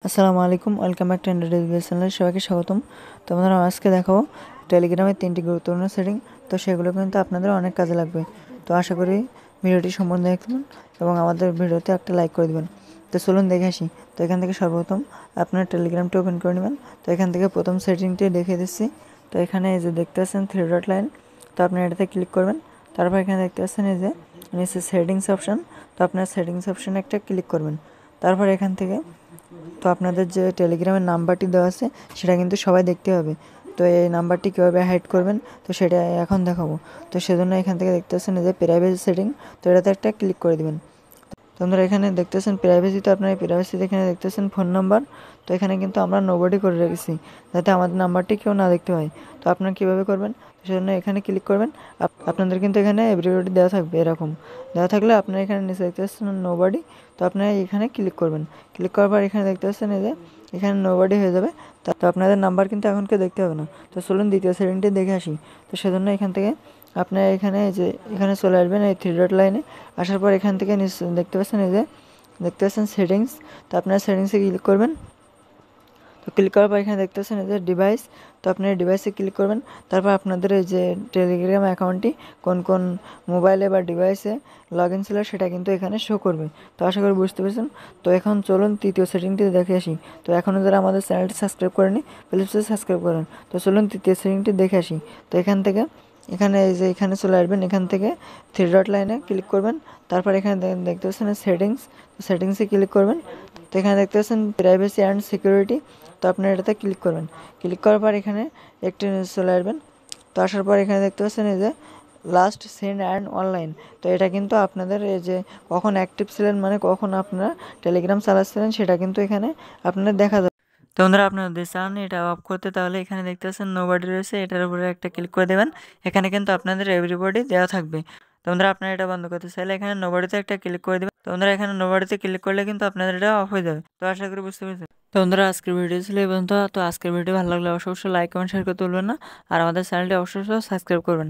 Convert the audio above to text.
আসসালামু আলাইকুম, welcome back to Android চ্যানেলে সবাইকে স্বাগতম। তো আমরা আজকে দেখাবো টেলিগ্রামের 3টি গুরুত্বপূর্ণ সেটিং। তো সেগুলো কিন্তু আপনাদের অনেক কাজে লাগবে। তো আশা করি ভিডিওটি সম্পূর্ণ দেখবেন এবং আমাদের ভিডিওতে একটা লাইক করে দেবেন। তো চলুন দেখে আসি। তো এখান থেকে সর্বপ্রথম আপনার টেলিগ্রামটা ওপেন করে নেবেন। তো এখান থেকে প্রথম সেটিংটি দেখিয়ে দিচ্ছি। তো এখানে এই যে দেখতে পাচ্ছেন 3 ডট লাইন, তো আপনি এটাতে ক্লিক করবেন। তারপর এখানে দেখতে পাচ্ছেন এই যে নিচে সেটিংস অপশান, তো আপনার সেটিংস অপশানে একটা ক্লিক করবেন। তারপর এখান থেকে তো আপনাদের যে টেলিগ্রামের নাম্বারটি দেওয়া আছে সেটা কিন্তু সবাই দেখতে হবে। তো এই নাম্বারটি কীভাবে হাইড করবেন তো সেটা এখন দেখাবো। তো সেজন্য এখান থেকে দেখতে পাচ্ছেন যে প্রাইভেসি সেটিং, তো এটাতে একটা ক্লিক করে দেবেন। তো আপনারা এখানে দেখতেছেন প্রাইভেসিতে, আপনার প্রাইভেসিতে এখানে দেখতেছেন ফোন নাম্বার। তো এখানে কিন্তু আমরা নোবডি করে রেখেছি যাতে আমাদের নাম্বারটি কেউ না দেখতে হয়। তো আপনারা কীভাবে করবেন সেজন্য এখানে ক্লিক করবেন। আপনাদের কিন্তু এখানে এভরিবডি দেওয়া থাকবে, এরকম দেওয়া থাকলে আপনারা এখানে নিচে দেখতে পাচ্ছেন নোবডি, তো আপনারা এখানে ক্লিক করবেন। ক্লিক করার পর এখানে দেখতে পাচ্ছেন এই যে এখানে নোবডি হয়ে যাবে। তো আপনাদের নাম্বার কিন্তু এখন কেউ দেখতে হবে না। তো চলুন দ্বিতীয় সেটিংটি দেখে আসি। তো সেজন্য এখান থেকে আপনারা এখানে যে এখানে চলে আসবেন এই 3 ডট লাইনে। আসার পর এখান থেকে দেখতে পাচ্ছেন এই যে দেখতে পাচ্ছেন সেটিংস, তো আপনারা সেটিংসে ক্লিক করবেন। তো ক্লিক করার পর এখানে দেখতে পাচ্ছেন এই যে ডিভাইস, তো আপনি ডিভাইসে ক্লিক করবেন। তারপর আপনাদের এই যে টেলিগ্রাম অ্যাকাউন্টটি কোন কোন মোবাইলে বা ডিভাইসে লগ ইন ছিল সেটা কিন্তু এখানে শো করবে। তো আশা করি বুঝতে পেরেছেন। তো এখন চলুন তৃতীয় সেটিংটি দেখে আসি। তো এখনও যারা আমাদের চ্যানেলটি সাবস্ক্রাইব করেনি প্লিজ সাবস্ক্রাইব করেন। তো চলুন তৃতীয় সেটিংটি দেখে আসি। তো এখান থেকে এখানে এই যে এখানে চলে আসবেন, এখান থেকে 3 ডট লাইনে ক্লিক করবেন। তারপর এখানে দেখতে পাচ্ছেন সেটিংস, সেটিংসে ক্লিক করবেন। তো এখানে দেখতে পাচ্ছেন প্রাইভেসি অ্যান্ড সিকিউরিটি, তো আপনারা এটাতে ক্লিক করবেন। ক্লিক করার পর এখানে একটি চলে আসবেন। তো আসার পর এখানে দেখতে পাচ্ছেন এই যে লাস্ট সেন্ড অ্যান্ড অনলাইন, তো এটা কিন্তু আপনাদের এই যে কখন অ্যাক্টিভ ছিলেন মানে কখন আপনারা টেলিগ্রাম চালাচ্ছিলেন সেটা কিন্তু এখানে আপনাদের দেখা যাবে। তো বন্ধুরা আপনারা যদি চান এটা অফ করতে তাহলে এখানে দেখতে পাচ্ছেন নোবডি রয়েছে, এটার উপরে একটা ক্লিক করে দেবেন। এখানে কিন্তু আপনাদের এভরিবডি দেওয়া থাকবে। তো বন্ধুরা আপনারা এটা বন্ধ করতে চাইলে এখানে নোবডিতে একটা ক্লিক করে দেবেন। তো বন্ধুরা এখানে নোবডিতে ক্লিক করলে কিন্তু আপনাদের এটা অফ হয়ে যাবে। তো আশা করি বুঝতে পেরেছেন। তো বন্ধুরা আজকের ভিডিও ছিল এই পর্যন্ত। তো আজকের ভিডিও ভালো লাগলে অবশ্যই লাইক কমেন্ট শেয়ার করতে ভুলবেন না, আর আমাদের চ্যানেলটি অবশ্যই সাবস্ক্রাইব করবেন।